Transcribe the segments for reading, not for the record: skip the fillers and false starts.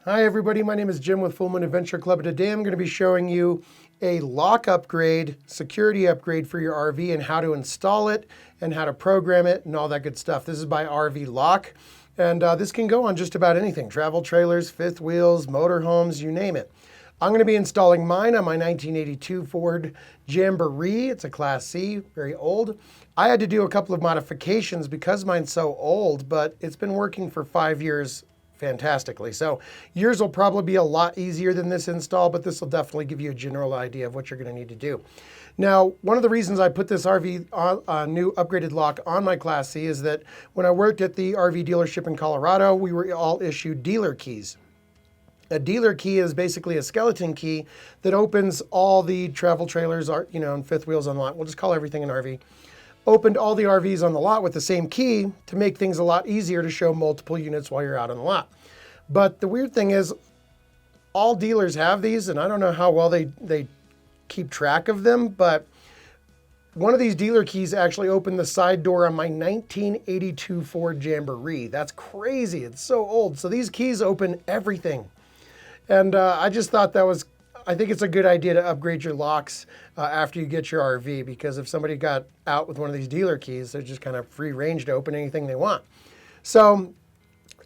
Hi everybody, my name is Jim with Full Moon Adventure Club. Today I'm going to be showing you a lock upgrade, security upgrade for your RV and how to install it and how to program it and all that good stuff. This is by RVLock, and this can go on just about anything. Travel trailers, fifth wheels, motorhomes, you name it. I'm going to be installing mine on my 1982 Ford Jamboree. It's a Class C, very old. I had to do a couple of modifications because mine's so old, but it's been working for 5 years fantastically. So yours will probably be a lot easier than this install, but this will definitely give you a general idea of what you're going to need to do. Now, one of the reasons I put this RV new upgraded lock on my Class C is that when I worked at the RV dealership in Colorado, we were all issued dealer keys. A dealer key is basically a skeleton key that opens all the travel trailers, and fifth wheels on the lot. We'll just call everything an RV. Opened all the RVs on the lot with the same key to make things a lot easier to show multiple units while you're out on the lot. But the weird thing is, all dealers have these, and I don't know how well they keep track of them, but one of these dealer keys actually opened the side door on my 1982 Ford Jamboree. That's crazy. It's so old. So these keys open everything. And I just thought I think it's a good idea to upgrade your locks after you get your RV, because if somebody got out with one of these dealer keys, they're just kind of free range to open anything they want. So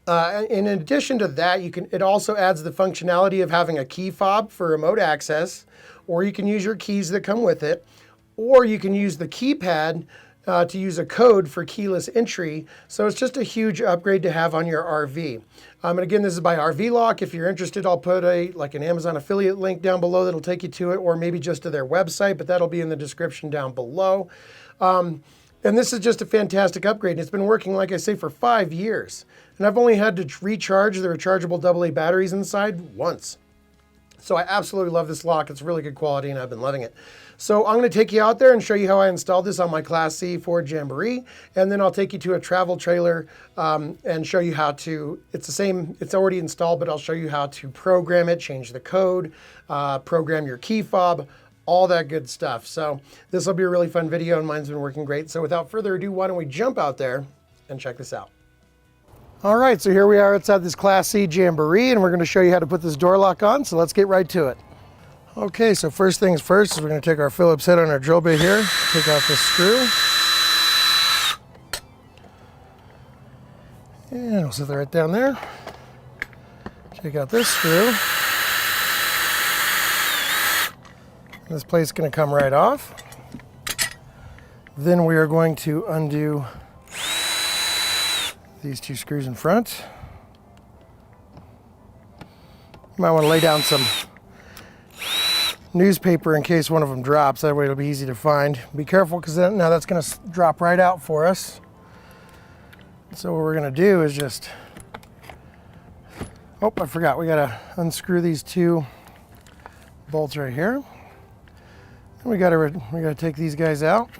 in addition to that, it also adds the functionality of having a key fob for remote access, or you can use your keys that come with it, or you can use the keypad to use a code for keyless entry. So it's just a huge upgrade to have on your RV. And again, this is by RVLock. If you're interested, I'll put an Amazon affiliate link down below that'll take you to it, or maybe just to their website, but that'll be in the description down below. And this is just a fantastic upgrade. And it's been working, like I say, for 5 years. And I've only had to recharge the rechargeable AA batteries inside once. So I absolutely love this lock. It's really good quality and I've been loving it. So I'm going to take you out there and show you how I installed this on my Class C Ford Jamboree. And then I'll take you to a travel trailer and show you how to, it's already installed, but I'll show you how to program it, change the code, program your key fob, all that good stuff. So this will be a really fun video and mine's been working great. So without further ado, why don't we jump out there and check this out. All right, so here we are outside this Class C Jamboree, and we're going to show you how to put this door lock on, so let's get right to it. Okay, so first things first is we're going to take our Phillips head on our drill bit here, take off this screw. And we'll set that right down there. Take out this screw. This plate's going to come right off. Then we are going to undo these two screws in front. You might want to lay down some newspaper in case one of them drops. That way it'll be easy to find. Be careful, because now that's going to drop right out for us. So what we're going to do is just, oh, I forgot. We got to unscrew these two bolts right here. And we got to take these guys out.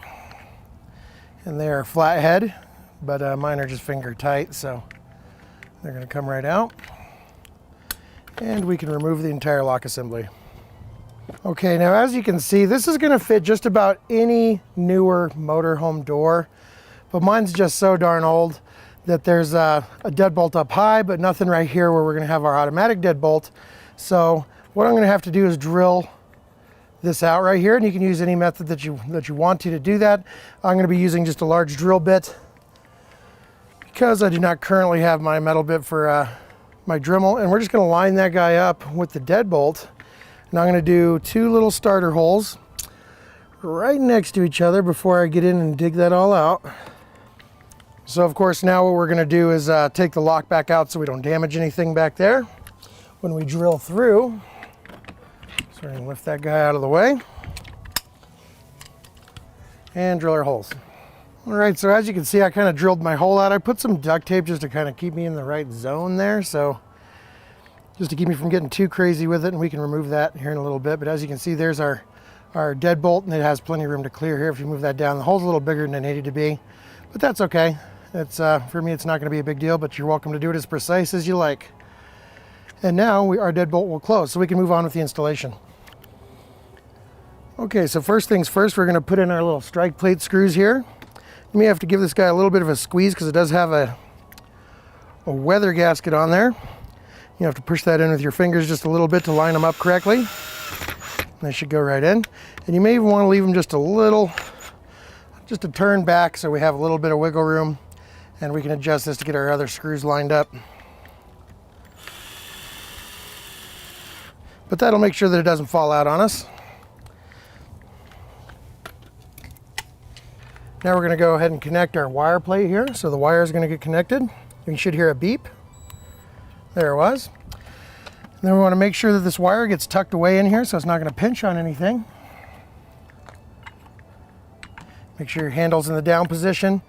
And they are flathead, but mine are just finger tight, so they're going to come right out. And we can remove the entire lock assembly. Okay, now as you can see, this is going to fit just about any newer motorhome door, but mine's just so darn old that there's a deadbolt up high, but nothing right here where we're going to have our automatic deadbolt. So what I'm going to have to do is drill this out right here, and you can use any method that you want to do that. I'm going to be using just a large drill bit, because I do not currently have my metal bit for my Dremel, and we're just going to line that guy up with the deadbolt. And I'm going to do 2 little starter holes right next to each other before I get in and dig that all out. So of course now what we're going to do is take the lock back out so we don't damage anything back there when we drill through. So we're going to lift that guy out of the way and drill our holes. All right, so as you can see, I kind of drilled my hole out. I put some duct tape just to kind of keep me in the right zone there. So just to keep me from getting too crazy with it, and we can remove that here in a little bit. But as you can see, there's our deadbolt, and it has plenty of room to clear here. If you move that down, the hole's a little bigger than it needed to be, but that's okay. It's for me, it's not gonna be a big deal, but you're welcome to do it as precise as you like. And now our deadbolt will close, so we can move on with the installation. Okay, so first things first, we're gonna put in our little strike plate screws here. You may have to give this guy a little bit of a squeeze because it does have a weather gasket on there. You have to push that in with your fingers just a little bit to line them up correctly. They should go right in. And you may even want to leave them just a turn back so we have a little bit of wiggle room, and we can adjust this to get our other screws lined up. But that'll make sure that it doesn't fall out on us. Now we're going to go ahead and connect our wire plate here. So the wire is going to get connected. You should hear a beep. There it was. And then we want to make sure that this wire gets tucked away in here so it's not going to pinch on anything. Make sure your handle's in the down position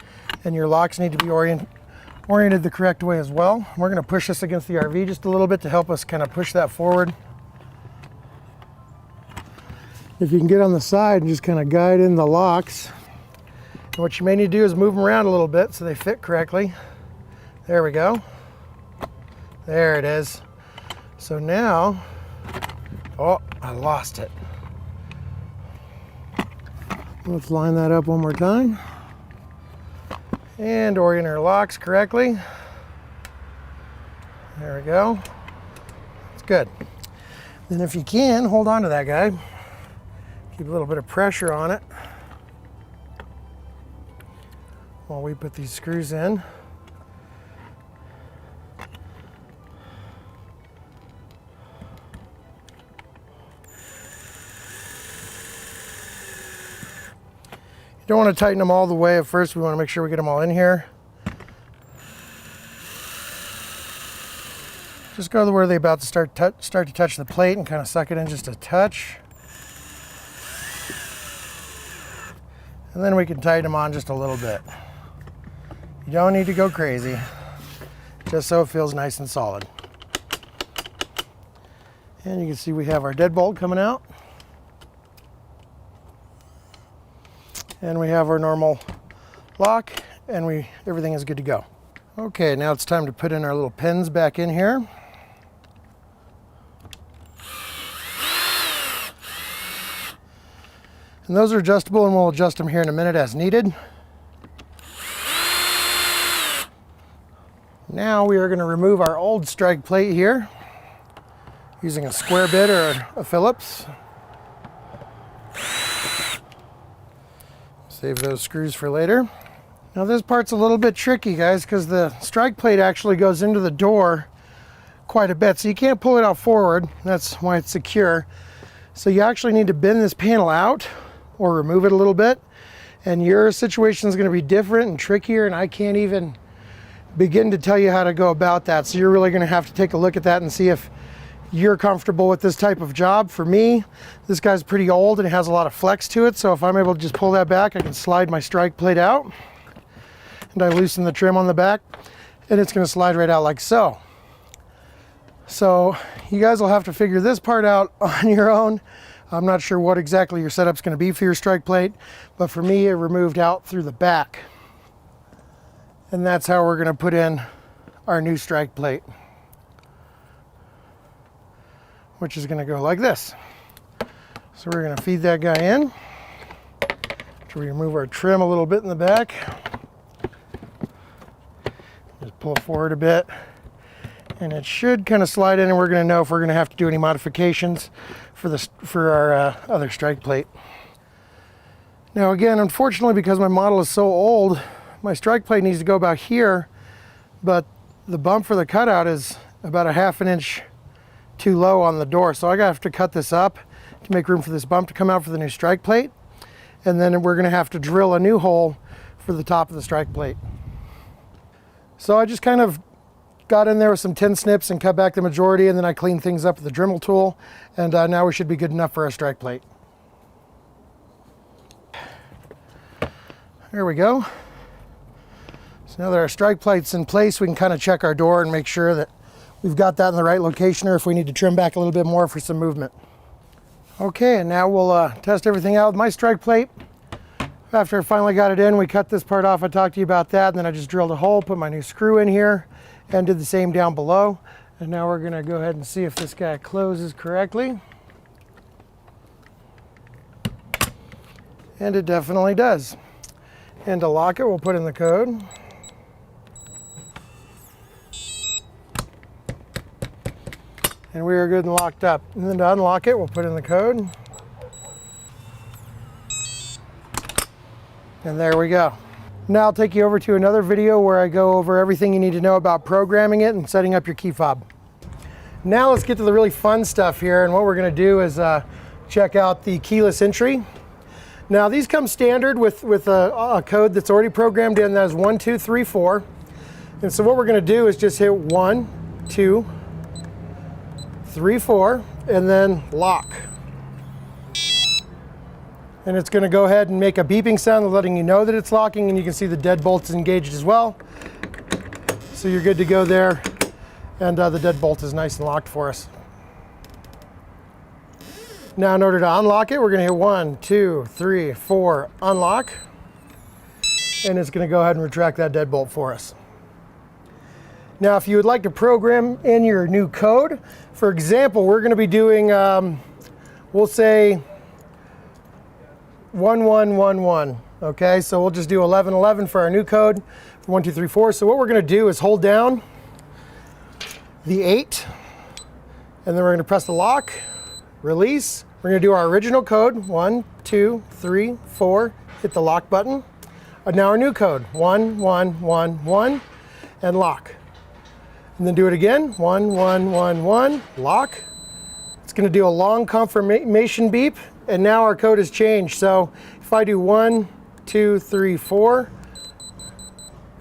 and your locks need to be oriented the correct way as well. We're going to push this against the RV just a little bit to help us kind of push that forward. If you can get on the side and just kind of guide in the locks. And what you may need to do is move them around a little bit so they fit correctly. There we go. There it is. So now, oh, I lost it. Let's line that up one more time. And orient our locks correctly. There we go. It's good. Then if you can, hold on to that guy. Keep a little bit of pressure on it while we put these screws in. You don't want to tighten them all the way at first. We want to make sure we get them all in here. Just go to where they're about to start to touch the plate and kind of suck it in just a touch. And then we can tighten them on just a little bit. You don't need to go crazy, just so it feels nice and solid. And you can see we have our deadbolt coming out. And we have our normal lock, and everything is good to go. Okay, now it's time to put in our little pins back in here. And those are adjustable, and we'll adjust them here in a minute as needed. Now we are going to remove our old strike plate here using a square bit or a Phillips. Save those screws for later. Now this part's a little bit tricky, guys, because the strike plate actually goes into the door quite a bit, so you can't pull it out forward. That's why it's secure. So you actually need to bend this panel out or remove it a little bit, and your situation is going to be different and trickier, and I can't even begin to tell you how to go about that. So you're really going to have to take a look at that and see if you're comfortable with this type of job. For me, this guy's pretty old and it has a lot of flex to it, so if I'm able to just pull that back, I can slide my strike plate out, and I loosen the trim on the back, and it's going to slide right out like so. So you guys will have to figure this part out on your own. I'm not sure what exactly your setup's going to be for your strike plate, but for me, it removed out through the back. And that's how we're going to put in our new strike plate, which is going to go like this. So we're going to feed that guy in. So we remove our trim a little bit in the back. Just pull it forward a bit. And it should kind of slide in, and we're going to know if we're going to have to do any modifications for our other strike plate. Now again, unfortunately, because my model is so old, my strike plate needs to go about here, but the bump for the cutout is about a ½ inch too low on the door. So I have to cut this up to make room for this bump to come out for the new strike plate. And then we're going to have to drill a new hole for the top of the strike plate. So I just kind of got in there with some tin snips and cut back the majority, and then I cleaned things up with the Dremel tool, and now we should be good enough for our strike plate. There we go. So now that our strike plate's in place, we can kind of check our door and make sure that we've got that in the right location, or if we need to trim back a little bit more for some movement. Okay, and now we'll test everything out with my strike plate. After I finally got it in, we cut this part off. I talked to you about that, and then I just drilled a hole, put my new screw in here, and did the same down below. And now we're going to go ahead and see if this guy closes correctly. And it definitely does. And to lock it, we'll put in the code. And we are good and locked up. And then to unlock it, we'll put in the code. And there we go. Now I'll take you over to another video where I go over everything you need to know about programming it and setting up your key fob. Now let's get to the really fun stuff here, and what we're going to do is check out the keyless entry. Now these come standard with a code that's already programmed in. That is 1, 2, 3, 4. And so what we're going to do is just hit 1, 2, 3, 4, and then lock. And it's going to go ahead and make a beeping sound letting you know that it's locking, and you can see the deadbolt is engaged as well. So you're good to go there, and the deadbolt is nice and locked for us. Now in order to unlock it, we're going to hit 1, 2, 3, 4, unlock, and it's going to go ahead and retract that deadbolt for us. Now if you would like to program in your new code, for example, we're going to be doing, we'll say 1111, okay? So we'll just do 1111 for our new code, 1, 2, 3, 4. So what we're going to do is hold down the 8, and then we're going to press the lock, release. We're going to do our original code, 1, 2, 3, 4, hit the lock button. Now our new code, 1, 1, 1, 1, and lock. And then do it again, 1, 1, 1, 1, lock. It's going to do a long confirmation beep, and now our code has changed. So if I do 1, 2, 3, 4,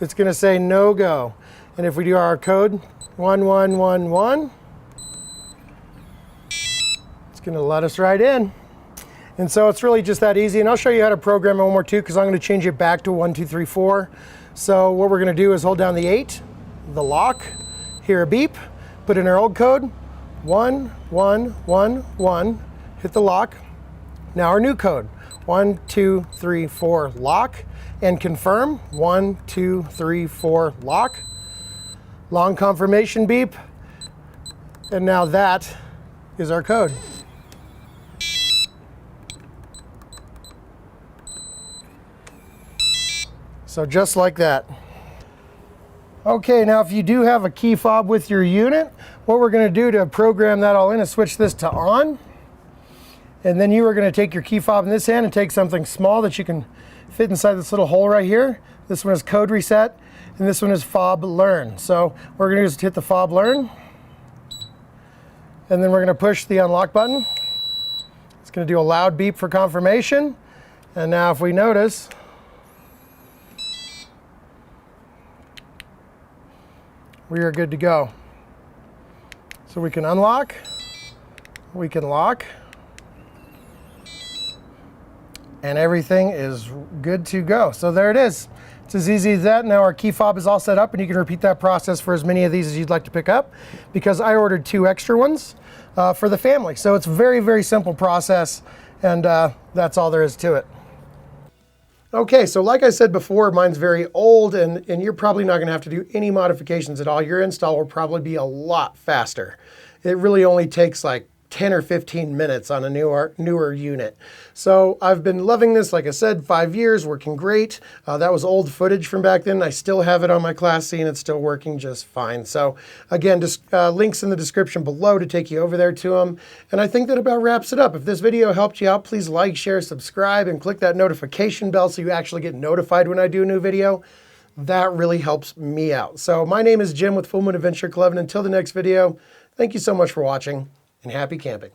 it's going to say no go. And if we do our code, 1, 1, 1, 1, it's going to let us right in. And so it's really just that easy. And I'll show you how to program it one more too, because I'm going to change it back to 1, 2, 3, 4. So what we're going to do is hold down the 8, the lock, hear a beep, put in our old code, 1, 1, 1, 1, hit the lock. Now our new code, 1, 2, 3, 4, lock, and confirm, 1, 2, 3, 4, lock. Long confirmation beep, and now that is our code. So just like that. Okay, now if you do have a key fob with your unit, what we're going to do to program that all in is switch this to on. And then you are going to take your key fob in this hand and take something small that you can fit inside this little hole right here. This one is code reset, and this one is fob learn. So what we're going to do is hit the fob learn, and then we're going to push the unlock button. It's going to do a loud beep for confirmation. And now if we notice, we are good to go. So we can unlock, we can lock, and everything is good to go. So there it is. It's as easy as that. Now our key fob is all set up, and you can repeat that process for as many of these as you'd like to pick up, because I ordered 2 extra ones for the family. So it's a very, very simple process, and that's all there is to it. Okay, so like I said before, mine's very old, and you're probably not going to have to do any modifications at all. Your install will probably be a lot faster. It really only takes like 10 or 15 minutes on a newer unit. So I've been loving this, like I said, 5 years, working great. That was old footage from back then. I still have it on my Class C, and it's still working just fine. So again, just links in the description below to take you over there to them. And I think that about wraps it up. If this video helped you out, please like, share, subscribe, and click that notification bell so you actually get notified when I do a new video. That really helps me out. So my name is Jim with Full Moon Adventure Club, and until the next video, thank you so much for watching, and happy camping.